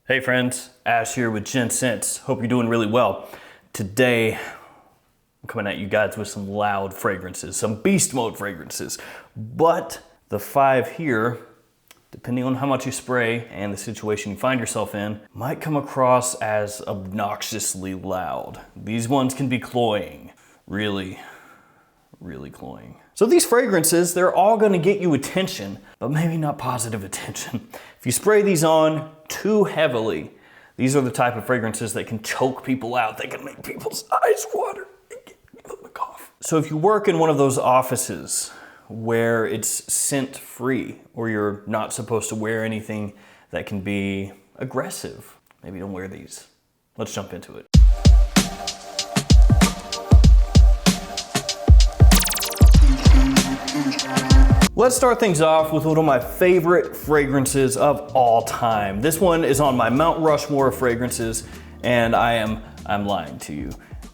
Hey friends, Ash here with Gents. Hope you're doing really well. Today, I'm coming at you guys with some loud fragrances, some beast mode fragrances. But the 5 here, depending on how much you spray and the situation you find yourself in, might come across as obnoxiously loud. These ones can be cloying, really cloying. So these fragrances, they're all gonna get you attention, but maybe not positive attention. If you spray these on too heavily, these are the type of fragrances that can choke people out. They can make people's eyes water and give them a cough. So if you work in one of those offices where it's scent free, or you're not supposed to wear anything that can be aggressive, maybe don't wear these. Let's jump into it. Let's start things off with one of my favorite fragrances of all time. This one is on my Mount Rushmore of fragrances, and I'm lying to you.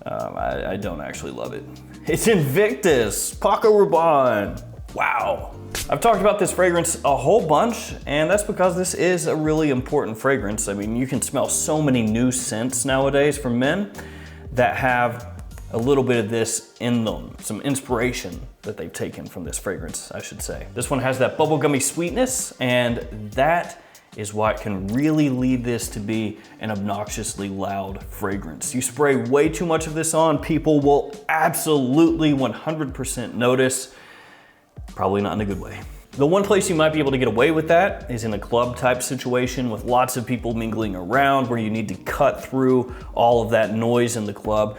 I don't actually love it. It's Invictus, Paco Rabanne. Wow. I've talked about this fragrance a whole bunch, and that's because this is a really important fragrance. I mean, you can smell so many new scents nowadays from men that have a little bit of this in them, some inspiration that they've taken from this fragrance, I should say. This one has that bubblegummy sweetness, and that is what can really lead this to be an obnoxiously loud fragrance. You spray way too much of this on, people will absolutely 100% notice, probably not in a good way. The one place you might be able to get away with that is in a club type situation with lots of people mingling around, where you need to cut through all of that noise in the club.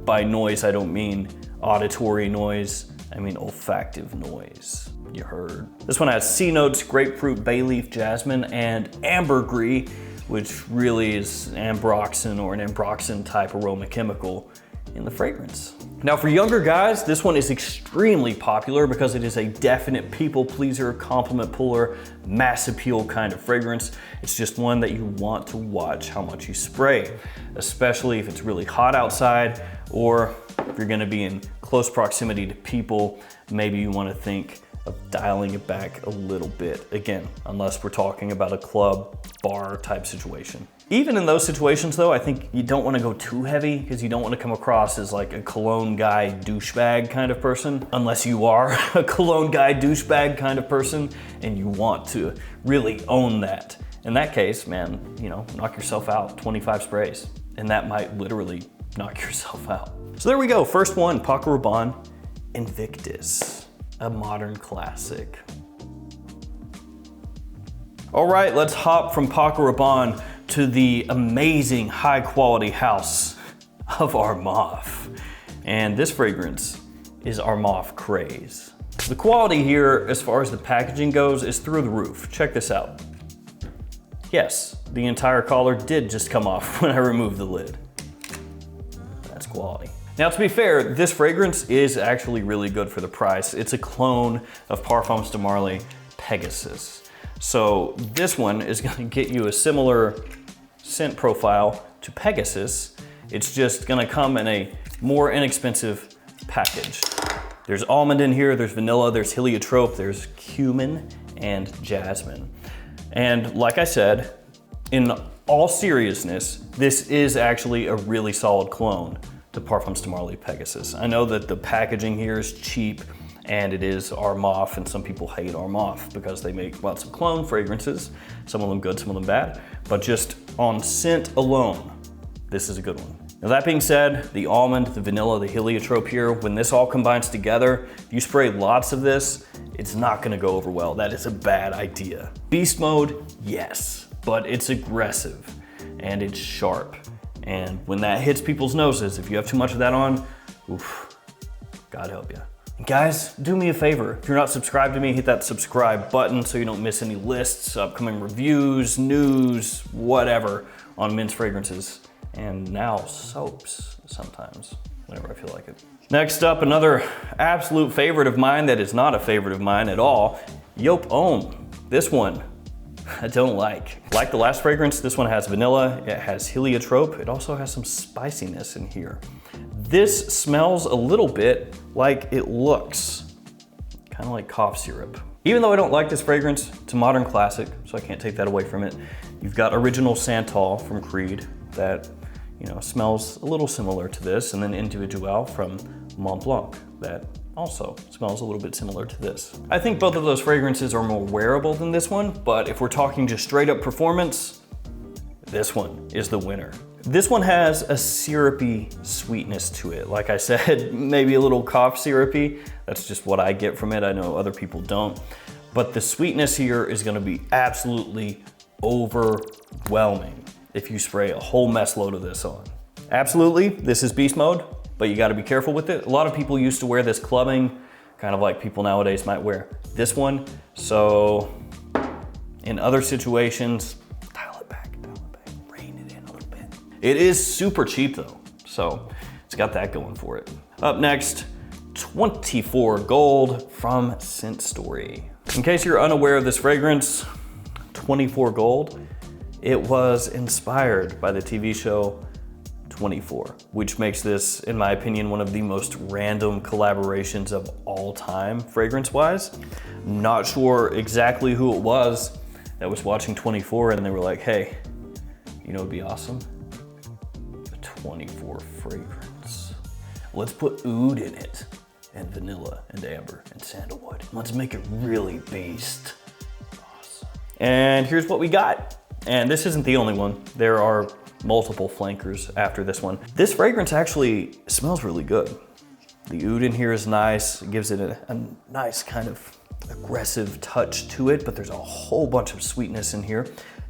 By noise, I don't mean auditory noise, I mean olfactive noise. You heard. This one has C notes, grapefruit, bay leaf, jasmine, and ambergris, which really is ambroxan or an ambroxan type aroma chemical in the fragrance. Now for younger guys, this one is extremely popular because it is a definite people pleaser, compliment puller, mass appeal kind of fragrance. It's just one that you want to watch how much you spray, especially if it's really hot outside, or if you're gonna be in close proximity to people, maybe you wanna think of dialing it back a little bit. Again, unless we're talking about a club, bar type situation. Even in those situations though, I think you don't wanna go too heavy because you don't wanna come across as like a cologne guy douchebag kind of person, unless you are a cologne guy douchebag kind of person and you want to really own that. In that case, man, you know, knock yourself out, 25 sprays, and that might literally knock yourself out. So there we go, first one, Paco Rabanne, Invictus, a modern classic. All right, let's hop from Paco Rabanne to the amazing high quality house of our Moth. And this fragrance is our Moth Craze. The quality here, as far as the packaging goes, is through the roof. Check this out. Yes, the entire collar did just come off when I removed the lid. That's quality. Now to be fair, this fragrance is actually really good for the price. It's a clone of Parfums de Marly Pegasus. So this one is gonna get you a similar scent profile to Pegasus. It's just gonna come in a more inexpensive package. There's almond in here, there's vanilla, there's heliotrope, there's cumin and jasmine. And like I said, in all seriousness, this is actually a really solid clone to Parfums de Marly Pegasus. I know that the packaging here is cheap, and it is our Moth, and some people hate our Moth because they make lots of clone fragrances, some of them good, some of them bad, but just on scent alone, this is a good one. Now that being said, the almond, the vanilla, the heliotrope here, when this all combines together, if you spray lots of this, it's not gonna go over well. That is a bad idea. Beast mode, yes, but it's aggressive and it's sharp. And when that hits people's noses, if you have too much of that on, oof, God help you. Guys, do me a favor. If you're not subscribed to me, hit that subscribe button so you don't miss any lists, upcoming reviews, news, whatever on men's fragrances. And now soaps sometimes, whenever I feel like it. Next up, another absolute favorite of mine that is not a favorite of mine at all, Yop Homme. This one, I don't like. Like the last fragrance, this one has vanilla, it has heliotrope, it also has some spiciness in here. This smells a little bit like it looks, kind of like cough syrup. Even though I don't like this fragrance, it's a modern classic, so I can't take that away from it. You've got original Santol from Creed that, you know, smells a little similar to this, and then Individual from Mont Blanc that also smells a little bit similar to this. I think both of those fragrances are more wearable than this one, but if we're talking just straight up performance, this one is the winner. This one has a syrupy sweetness to it. Like I said, maybe a little cough syrupy. That's just what I get from it. I know other people don't. But the sweetness here is gonna be absolutely overwhelming if you spray a whole mess load of this on. Absolutely, this is beast mode, but you gotta be careful with it. A lot of people used to wear this clubbing, kind of like people nowadays might wear this one. So in other situations, dial it back, rein it in a little bit. It is super cheap though, so it's got that going for it. Up next, 24 Gold from Scent Story. In case you're unaware of this fragrance, 24 Gold, it was inspired by the TV show 24, which makes this, in my opinion, one of the most random collaborations of all time, fragrance-wise. Not sure exactly who it was that was watching 24 and they were like, hey, you know what'd be awesome? A 24 fragrance. Let's put oud in it, and vanilla, and amber, and sandalwood. Let's make it really beast. Awesome. And here's what we got. And this isn't the only one. There are multiple flankers after this one. This fragrance actually smells really good. The oud in here is nice. It gives it a nice kind of aggressive touch to it, but there's a whole bunch of sweetness in here.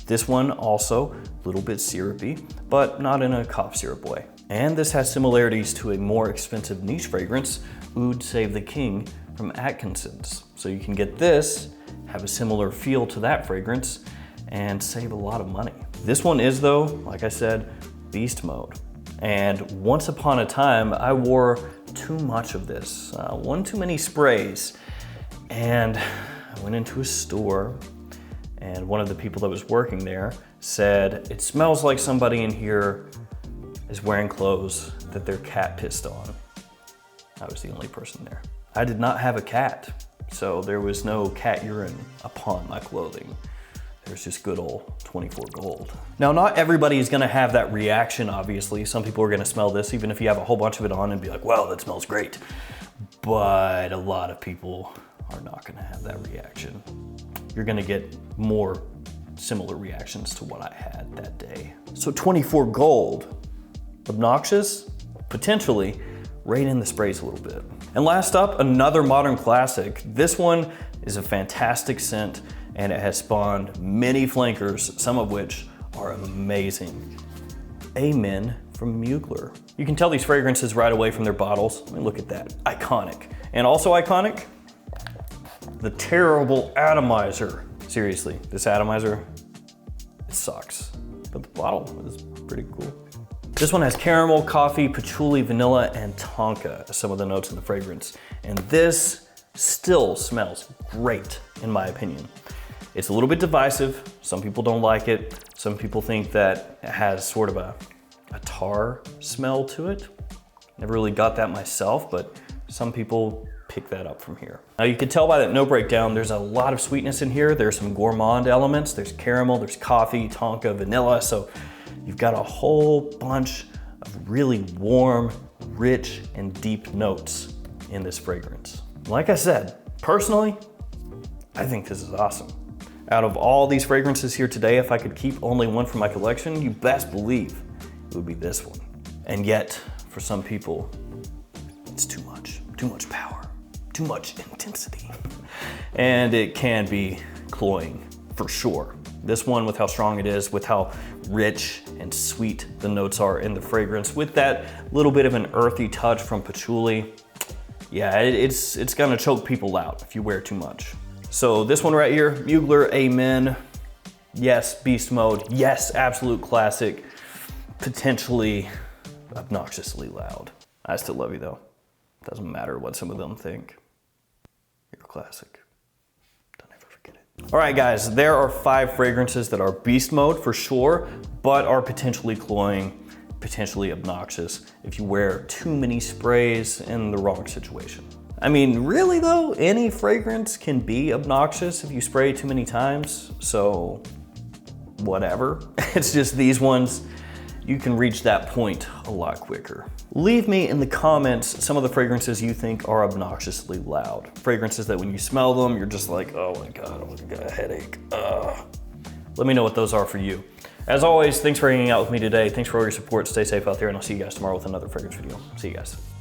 This one also a little bit syrupy, but not in a cough syrup way. And this has similarities to a more expensive niche fragrance, Oud Save the King from Atkinson's. So you can get this, have a similar feel to that fragrance, and save a lot of money. This one is though, like I said, beast mode. And once upon a time, I wore too much of this, one too many sprays. And I went into a store and one of the people that was working there said, it smells like somebody in here is wearing clothes that their cat pissed on. I was the only person there. I did not have a cat, so there was no cat urine upon my clothing. There's just good old 24 Gold. Now, not everybody is gonna have that reaction, obviously. Some people are gonna smell this, even if you have a whole bunch of it on and be like, wow, that smells great. But a lot of people are not gonna have that reaction. You're gonna get more similar reactions to what I had that day. So 24 Gold, obnoxious? Potentially. Rein in the sprays a little bit. And last up, another modern classic. This one is a fantastic scent and it has spawned many flankers, some of which are amazing. Amen from Mugler. You can tell these fragrances right away from their bottles. I mean, look at that, iconic. And also iconic, the terrible atomizer. Seriously, this atomizer, it sucks. But the bottle is pretty cool. This one has caramel, coffee, patchouli, vanilla, and tonka as some of the notes in the fragrance. And this still smells great, in my opinion. It's a little bit divisive. Some people don't like it. Some people think that it has sort of a tar smell to it. Never really got that myself, but some people pick that up from here. Now you can tell by that note breakdown, there's a lot of sweetness in here. There's some gourmand elements. There's caramel, there's coffee, tonka, vanilla. So you've got a whole bunch of really warm, rich, and deep notes in this fragrance. Like I said, personally, I think this is awesome. Out of all these fragrances here today, if I could keep only one from my collection, you best believe it would be this one. And yet, for some people, it's too much power, too much intensity. And it can be cloying, for sure. This one, with how strong it is, with how rich and sweet the notes are in the fragrance, with that little bit of an earthy touch from patchouli, yeah, it's gonna choke people out if you wear too much. So this one right here, Mugler Amen. Yes, beast mode. Yes, absolute classic. Potentially obnoxiously loud. I still love you though. Doesn't matter what some of them think. You're a classic. Don't ever forget it. All right, guys, there are 5 fragrances that are beast mode for sure, but are potentially cloying, potentially obnoxious if you wear too many sprays in the wrong situation. I mean, really though, any fragrance can be obnoxious if you spray too many times, so whatever. It's just these ones, you can reach that point a lot quicker. Leave me in the comments some of the fragrances you think are obnoxiously loud. Fragrances that when you smell them, you're just like, oh my God, I got a headache. Let me know what those are for you. As always, thanks for hanging out with me today. Thanks for all your support. Stay safe out there, and I'll see you guys tomorrow with another fragrance video. See you guys.